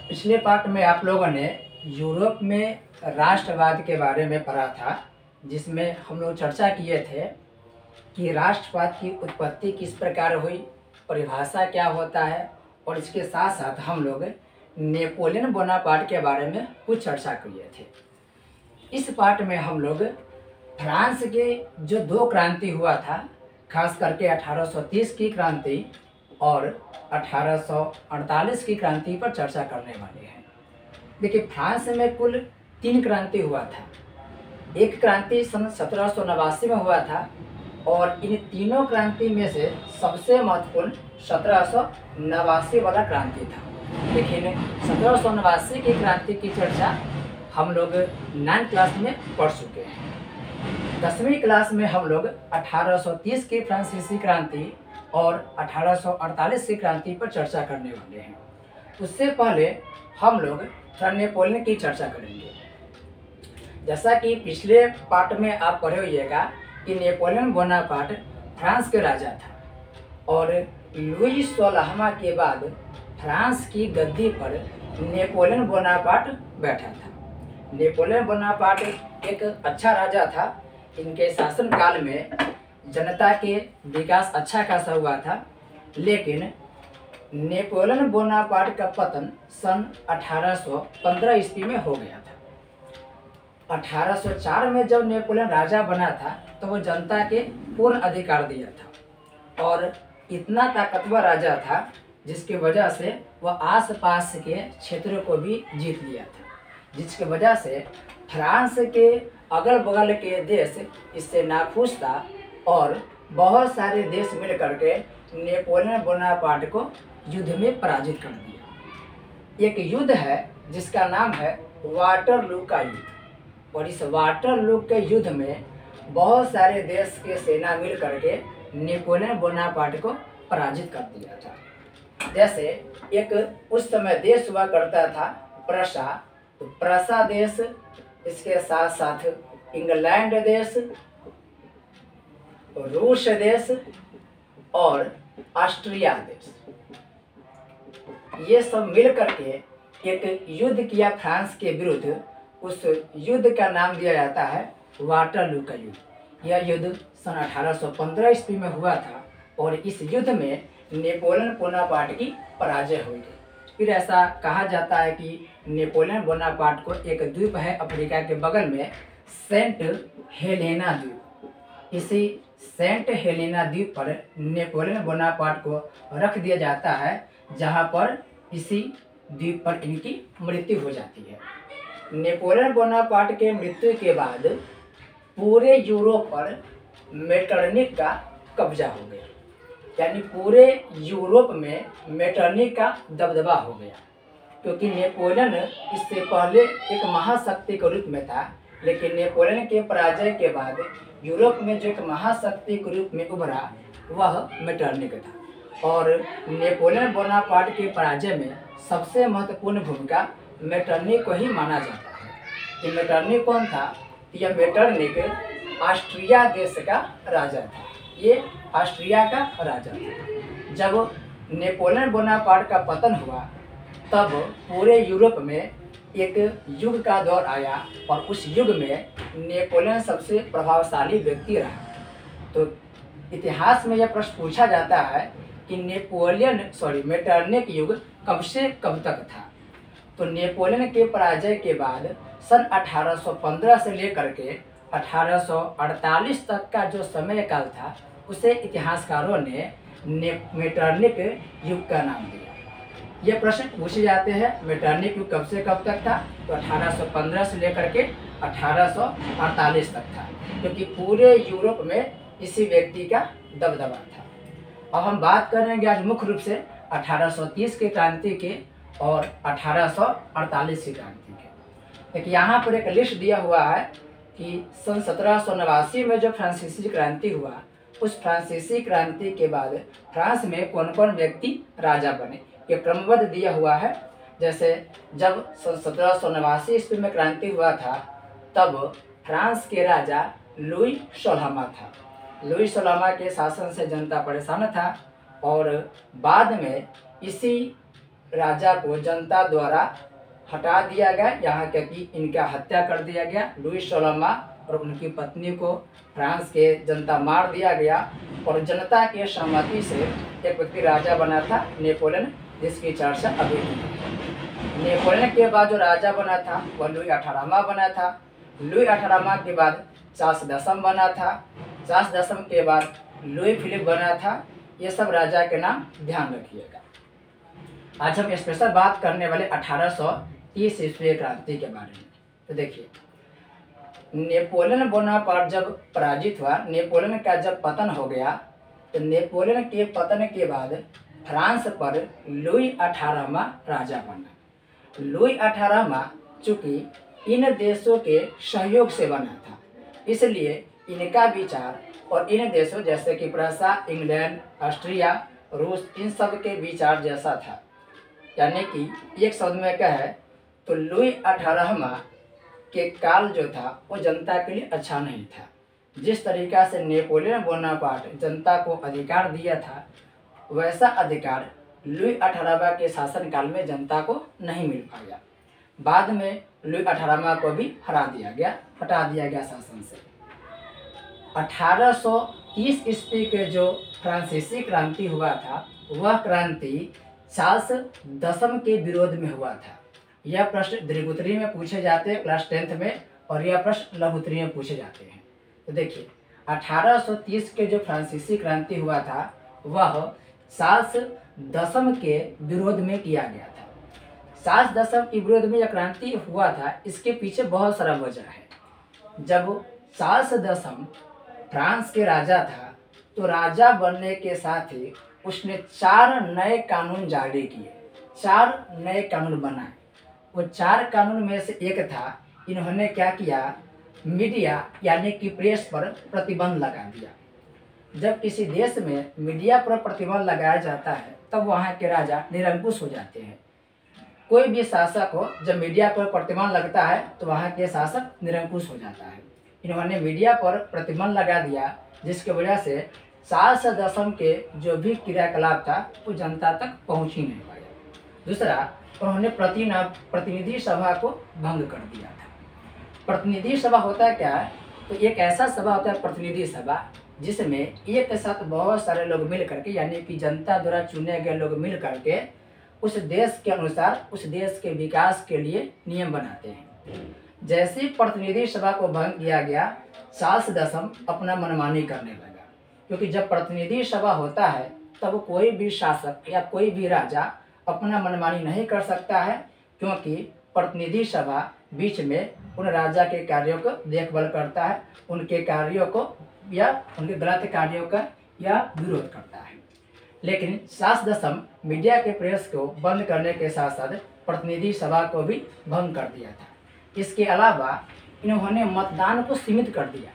पिछले पार्ट में आप लोगों ने यूरोप में राष्ट्रवाद के बारे में पढ़ा था, जिसमें हम लोग चर्चा किए थे कि राष्ट्रवाद की उत्पत्ति किस प्रकार हुई, परिभाषा क्या होता है, और इसके साथ साथ हम लोग नेपोलियन बोनापार्ट के बारे में कुछ चर्चा किए थे। इस पार्ट में हम लोग फ्रांस के जो दो क्रांति हुआ था, खास करके 1830 की क्रांति और 1848 की क्रांति पर चर्चा करने वाले हैं। देखिए, फ्रांस में कुल 3 क्रांति हुआ था। एक क्रांति सन 1789 में हुआ था और इन तीनों क्रांति में से सबसे महत्वपूर्ण 1789 वाला क्रांति था। लेकिन 1789 की क्रांति की चर्चा हम लोग 9th क्लास में पढ़ चुके हैं। 10वीं क्लास में हम लोग 1830 की फ्रांसीसी क्रांति और 1848 की क्रांति पर चर्चा करने वाले हैं। उससे पहले हम लोग नेपोलियन की चर्चा करेंगे। जैसा कि पिछले पार्ट में आप पढ़े होइएगा कि नेपोलियन बोनापार्ट फ्रांस के राजा था और लुई 16वां के बाद फ्रांस की गद्दी पर नेपोलियन बोनापार्ट बैठा था। नेपोलियन बोनापार्ट एक अच्छा राजा था। इनके शासनकाल में जनता के विकास अच्छा खासा हुआ था, लेकिन नेपोलियन बोनापार्ट का पतन सन 1815 ईस्वी में हो गया था। 1804 में जब नेपोलियन राजा बना था तो वो जनता के पूर्ण अधिकार दिया था और इतना ताकतवर राजा था जिसकी वजह से वह आसपास के क्षेत्रों को भी जीत लिया था, जिसकी वजह से फ्रांस के अगल बगल के देश इससे नाखुश था और बहुत सारे देश मिल करके नेपोलियन बोनापार्ट को युद्ध में पराजित कर दिया। एक युद्ध है जिसका नाम है वाटरलू का युद्ध, और इस वाटरलू के युद्ध में बहुत सारे देश के सेना मिल करके नेपोलियन बोनापार्ट को पराजित कर दिया था। जैसे एक उस समय देश हुआ करता था प्रशा, तो प्रशा देश, इसके साथ साथ इंग्लैंड देश, रूस देश और ऑस्ट्रिया देश, ये सब मिल करके एक युद्ध किया फ्रांस के विरुद्ध। उस युद्ध का नाम दिया जाता है वाटरलू का युद्ध। यह युद्ध सन 1815 ईस्वी में हुआ था और इस युद्ध में नेपोलियन बोनापार्ट की पराजय हुई। फिर ऐसा कहा जाता है कि नेपोलियन बोनापार्ट को एक द्वीप है अफ्रीका के बगल में, सेंट हेलेना द्वीप, इसी सेंट हेलेना द्वीप पर नेपोलियन बोनापार्ट को रख दिया जाता है, जहां पर इसी द्वीप पर इनकी मृत्यु हो जाती है। नेपोलियन बोनापार्ट के मृत्यु के बाद पूरे यूरोप पर मेटरनिक का कब्जा हो गया, यानी पूरे यूरोप में मेटरनिक का दबदबा हो गया, क्योंकि नेपोलियन इससे पहले एक महाशक्ति के रूप में था, लेकिन नेपोलियन के पराजय के बाद यूरोप में जो एक महाशक्ति के रूप में उभरा वह मेटरनिक था। और नेपोलियन बोनापार्ट के पराजय में सबसे महत्वपूर्ण भूमिका मेटरनिक को ही माना जाता है। कि मेटरनिक कौन था? यह मेटरनिक ऑस्ट्रिया देश का राजा था। ये ऑस्ट्रिया का राजा था। जब नेपोलियन बोनापार्ट का पतन हुआ तब पूरे यूरोप में एक युग का दौर आया और उस युग में नेपोलियन सबसे प्रभावशाली व्यक्ति रहा। तो इतिहास में यह प्रश्न पूछा जाता है कि मेटरनिक युग कब से कब तक था। तो नेपोलियन के पराजय के बाद सन 1815 से लेकर के 1848 तक का जो समय काल था उसे इतिहासकारों ने मेटरनिक युग का नाम दिया। ये प्रश्न पूछे जाते हैं, मेटरनिक युग कब से कब तक था? तो 1815 से लेकर के 1848 तक था, क्योंकि पूरे यूरोप में इसी व्यक्ति का दबदबा था। अब हम बात करेंगे आज मुख्य रूप से 1830 की क्रांति के और 1848 की क्रांति के। देखिए, यहाँ पर एक लिस्ट दिया हुआ है कि सन 1789 में जो फ्रांसीसी क्रांति हुआ, उस फ्रांसीसी क्रांति के बाद फ्रांस में कौन कौन व्यक्ति राजा बने, ये क्रमबद्ध दिया हुआ है। जैसे जब सन 1789 ईस्वी में क्रांति हुआ था तब फ्रांस के राजा लुई 16वां था। लुई 16वां के शासन से जनता परेशान था और बाद में इसी राजा को जनता द्वारा हटा दिया गया, यहाँ तक कि इनका हत्या कर दिया गया। लुई 16वां और उनकी पत्नी को फ्रांस के जनता मार दिया गया और जनता के सहमति से एक व्यक्ति राजा बना था, नेपोलियन, जिसकी चर्चा अभी भी है। नेपोलियन के बाद जो राजा बना था वह लुई 18वां बना था। लुई 18वां के बाद चार्ल्स 10 बना था। चार्ल्स 10 के बाद लुई फिलिप बना था। ये सब राजा के नाम ध्यान रखिएगा। आज हम स्पेशल बात करने वाले 1830 ईस्वी क्रांति के बारे में। तो देखिए, नेपोलियन बोनापार्ट जब पराजित हुआ, नेपोलियन का जब पतन हो गया, तो नेपोलियन के पतन के बाद फ्रांस पर लुई 18वां राजा बना। लुई 18वां चूँकि इन देशों के सहयोग से बना था, इसलिए इनका विचार और इन देशों जैसे कि प्रसा, इंग्लैंड, ऑस्ट्रिया, रूस, इन सब के विचार जैसा था। यानी कि एक शब्द में कहे तो लुई 18वां के काल जो था वो जनता के लिए अच्छा नहीं था। जिस तरीका से नेपोलियन बोनापार्ट जनता को अधिकार दिया था, वैसा अधिकार लुई 18वां के शासनकाल में जनता को नहीं मिल पाया। बाद में लुई 18वां को भी हटा दिया गया शासन से। 1830 ईस्वी के जो फ्रांसीसी क्रांति हुआ था, वह क्रांति चार्ल्स 10 के विरोध में हुआ था। यह प्रश्न दीर्घोत्तरी में पूछे जाते हैं क्लास 10th में, और यह प्रश्न लघुत्तरी में पूछे जाते हैं। तो देखिए, 1830 के जो फ्रांसीसी क्रांति हुआ था वह चार्ल्स 10 के विरोध में किया गया था। चार्ल्स 10 के विरोध में यह क्रांति हुआ था, इसके पीछे बहुत सारा वजह है। जब चार्ल्स 10 फ्रांस के राजा था, तो राजा बनने के साथ ही उसने 4 नए कानून जारी किए, 4 नए कानून बनाए। वो 4 कानून में से एक था, इन्होंने क्या किया, मीडिया यानी कि प्रेस पर प्रतिबंध लगा दिया। जब किसी देश में मीडिया पर प्रतिबंध लगाया जाता है, तब वहाँ के राजा निरंकुश हो जाते हैं। कोई भी शासक हो, जब मीडिया पर प्रतिबंध लगता है तो वहाँ के शासक निरंकुश हो जाता है। इन्होंने मीडिया पर प्रतिबंध लगा दिया, जिसकी वजह से चार्ल्स 10 के जो भी क्रियाकलाप था वो जनता तक पहुँच ही नहीं पाया। दूसरा, उन्होंने प्रतिनिधि सभा को भंग कर दिया था। प्रतिनिधि सभा होता है क्या है, तो एक ऐसा सभा होता है प्रतिनिधि सभा, जिसमें एक साथ बहुत सारे लोग मिल करके, यानी कि जनता द्वारा चुने गए लोग मिल करके उस देश के अनुसार उस देश के विकास के लिए नियम बनाते हैं। जैसे ही प्रतिनिधि सभा को भंग किया गया, चार्ल्स 10 अपना मनमानी करने लगा, क्योंकि जब प्रतिनिधि सभा होता है तब कोई भी शासक या कोई भी राजा अपना मनमानी नहीं कर सकता है, क्योंकि प्रतिनिधि सभा बीच में उन राजा के कार्यों को देखभाल करता है, उनके कार्यों को या उनके गलत कार्यों का या विरोध करता है। लेकिन चार्ल्स 10 मीडिया के प्रेस को बंद करने के साथ साथ प्रतिनिधि सभा को भी भंग कर दिया था। इसके अलावा इन्होंने मतदान को सीमित कर दिया।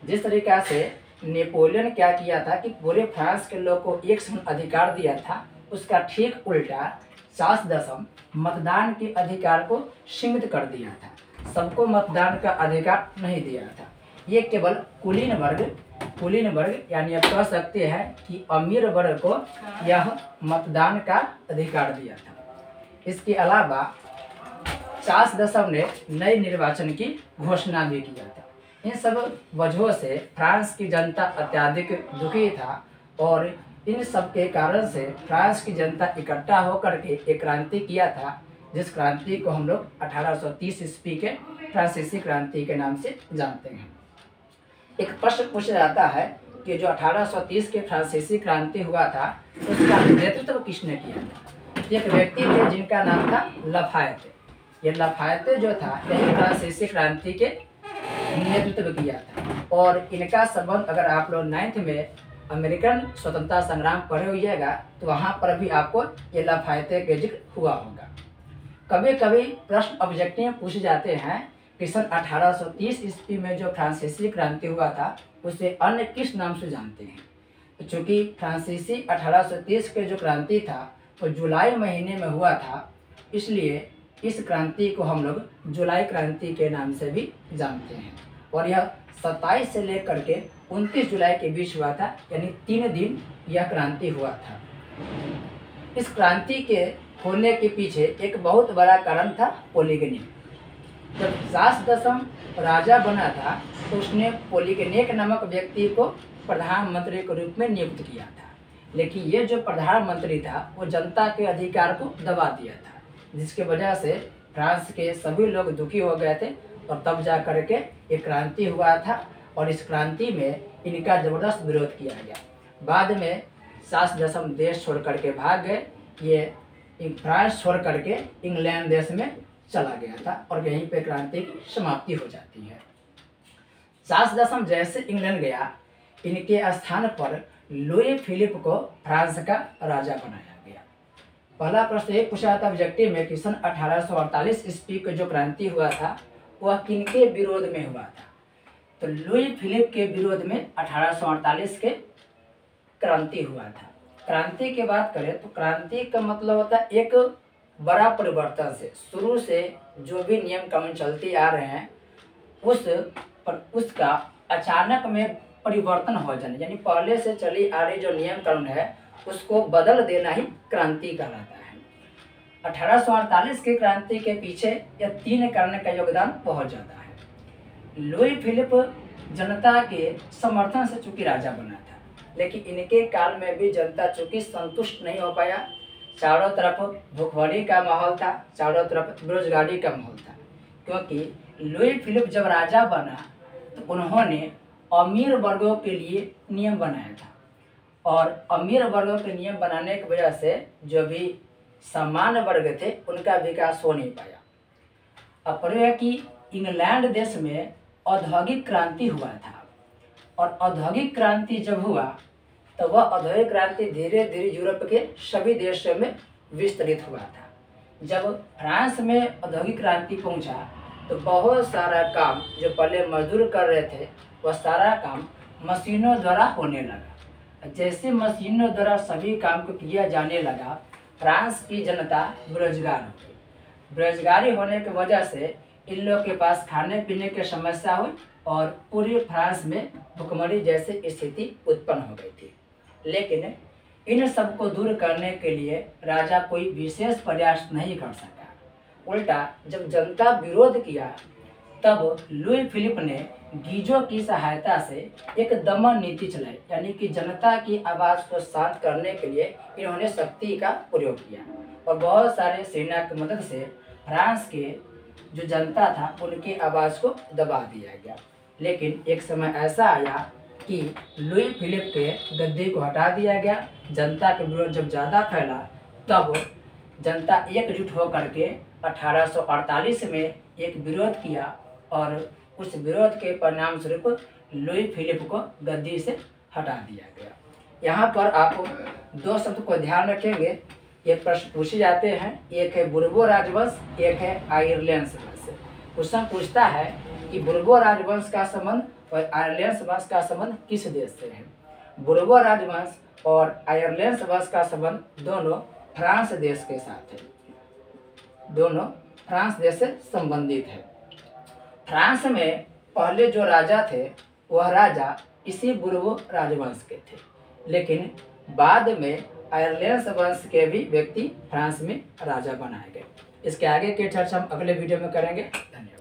जिस तरीका से नेपोलियन क्या किया था कि पूरे फ्रांस के लोग को एक समान अधिकार दिया था, उसका ठीक उल्टा चार्ल्स 10 मतदान के अधिकार को सीमित कर दिया था। सबको मतदान का अधिकार नहीं दिया था। ये केवल कुलीन वर्ग यानी आप कह सकते हैं कि अमीर वर्ग को यह मतदान का अधिकार दिया था। इसके अलावा चार्ल्स 10 ने नए निर्वाचन की घोषणा भी किया था। इन सब वजहों से फ्रांस की जनता अत्यधिक दुखी था, और इन सब के कारण से फ्रांस की जनता इकट्ठा होकर के एक क्रांति किया था, जिस क्रांति को हम लोग 1830 ईस्वी के फ्रांसीसी क्रांति के नाम से जानते हैं। एक प्रश्न पूछा जाता है कि जो 1830 के फ्रांसीसी क्रांति हुआ था, उसका नेतृत्व किसने किया था। एक व्यक्ति थे जिनका नाम था लाफायते। ये लाफायते जो था, यही फ्रांसीसी क्रांति के नेतृत्व किया था। और इनका संबंध अगर आप लोग 9th में अमेरिकन स्वतंत्रता संग्राम पढ़े होइएगा, तो वहाँ पर भी आपको ये लाफायते का जिक्र हुआ होगा। कभी कभी प्रश्न ऑब्जेक्टिव पूछे जाते हैं कि सन 1830 ईस्वी में जो फ्रांसीसी क्रांति हुआ था, उसे अन्य किस नाम से जानते हैं। चूँकि फ्रांसीसी 1830 के जो क्रांति था वो जुलाई महीने में हुआ था, इसलिए इस क्रांति को हम लोग जुलाई क्रांति के नाम से भी जानते हैं। और यह 27 से लेकर के 29 जुलाई के बीच हुआ था, यानी 3 दिन यह क्रांति हुआ था। इस क्रांति के होने के पीछे एक बहुत बड़ा कारण था पोलीगनी। जब चार्ल्स दसम राजा बना था तो उसने पोलीगनेक नामक व्यक्ति को प्रधानमंत्री के रूप में नियुक्त किया था, लेकिन ये जो प्रधानमंत्री था वो जनता के अधिकार को दबा दिया था, जिसकी वजह से फ्रांस के सभी लोग दुखी हो गए थे और तब जा कर के एक क्रांति हुआ था और इस क्रांति में इनका ज़बरदस्त विरोध किया गया। बाद में चार्ल्स दसम देश छोड़ करके भाग गए, ये फ्रांस छोड़ करके इंग्लैंड देश में चला गया था और यहीं पे क्रांति की समाप्ति हो जाती है। चार्ल्स दसम जैसे इंग्लैंड गया, इनके स्थान पर लुई फिलिप को फ्रांस का राजा बनाया गया। पहला प्रश्न ये पूछा था ऑब्जेक्टिव में कि सन 1848 ईस्वी को जो क्रांति हुआ था वह किनके विरोध में हुआ था? तो लुई फिलिप के विरोध में 1848 के क्रांति हुआ था। क्रांति की बात करें तो क्रांति का मतलब होता है एक बड़ा परिवर्तन से, शुरू से जो भी नियम कानून चलते आ रहे हैं उसका अचानक में परिवर्तन हो जाना, यानी पहले से चली आ रही जो नियम कानून है उसको बदल देना ही क्रांति कहलाता है। 1848 की क्रांति के पीछे यह 3 कारण का योगदान बहुत ज़्यादा है। लुई फिलिप जनता के समर्थन से चूंकि राजा बना था, लेकिन इनके काल में भी जनता चूंकि संतुष्ट नहीं हो पाया। चारों तरफ भूखमरी का माहौल था, चारों तरफ बेरोजगारी का माहौल था, क्योंकि लुई फिलिप जब राजा बना तो उन्होंने अमीर वर्गों के लिए नियम बनाया था और अमीर वर्गों के नियम बनाने की वजह से जो भी सामान्य वर्ग थे उनका विकास हो नहीं पाया। अब यह कि इंग्लैंड देश में औद्योगिक क्रांति हुआ था और औद्योगिक क्रांति जब हुआ तो वह औद्योगिक क्रांति धीरे धीरे यूरोप के सभी देशों में विस्तृत हुआ था। जब फ्रांस में औद्योगिक क्रांति पहुंचा तो बहुत सारा काम जो पहले मजदूर कर रहे थे वह सारा काम मशीनों द्वारा होने लगा। जैसे मशीनों द्वारा सभी काम को किया जाने लगा, फ्रांस की जनता बेरोजगार हो गई। बेरोजगारी होने की वजह से इन लोगों के पास खाने पीने की समस्या हुई और पूरे फ्रांस में भुखमरी जैसी स्थिति उत्पन्न हो गई थी। लेकिन इन सबको दूर करने के लिए राजा कोई विशेष प्रयास नहीं कर सका। उल्टा जब जनता विरोध किया तब लुई फिलिप ने गीजो की सहायता से एक दमन नीति चलाई, यानी कि जनता की आवाज़ को शांत करने के लिए इन्होंने शक्ति का प्रयोग किया और बहुत सारे सेना की मदद से फ्रांस के जो जनता था उनकी आवाज़ को दबा दिया गया। लेकिन एक समय ऐसा आया कि लुई फिलिप के गद्दी को हटा दिया गया। जनता के विरोध जब ज़्यादा फैला तब जनता एकजुट होकर के 1848 में एक विरोध किया और उस विरोध के परिणाम स्वरूप लुई फिलिप को गद्दी से हटा दिया गया। यहाँ पर आप 2 शब्द को ध्यान रखेंगे, ये प्रश्न पूछे जाते हैं। एक है बुर्बो राजवंश, एक है आयरलैंड वंश। क्वेश्चन पूछता है कि बुर्बो राजवंश का संबंध और आयरलैंड वंश का संबंध किस देश से है? बुर्बो राजवंश और आयरलैंड वंश का संबंध दोनों फ्रांस देश के साथ है, दोनों फ्रांस देश से संबंधित है। फ्रांस में पहले जो राजा थे वह राजा इसी बुर्बो राजवंश के थे, लेकिन बाद में आयरलैंड वंश के भी व्यक्ति फ्रांस में राजा बनाए गए। इसके आगे की चर्चा हम अगले वीडियो में करेंगे। धन्यवाद।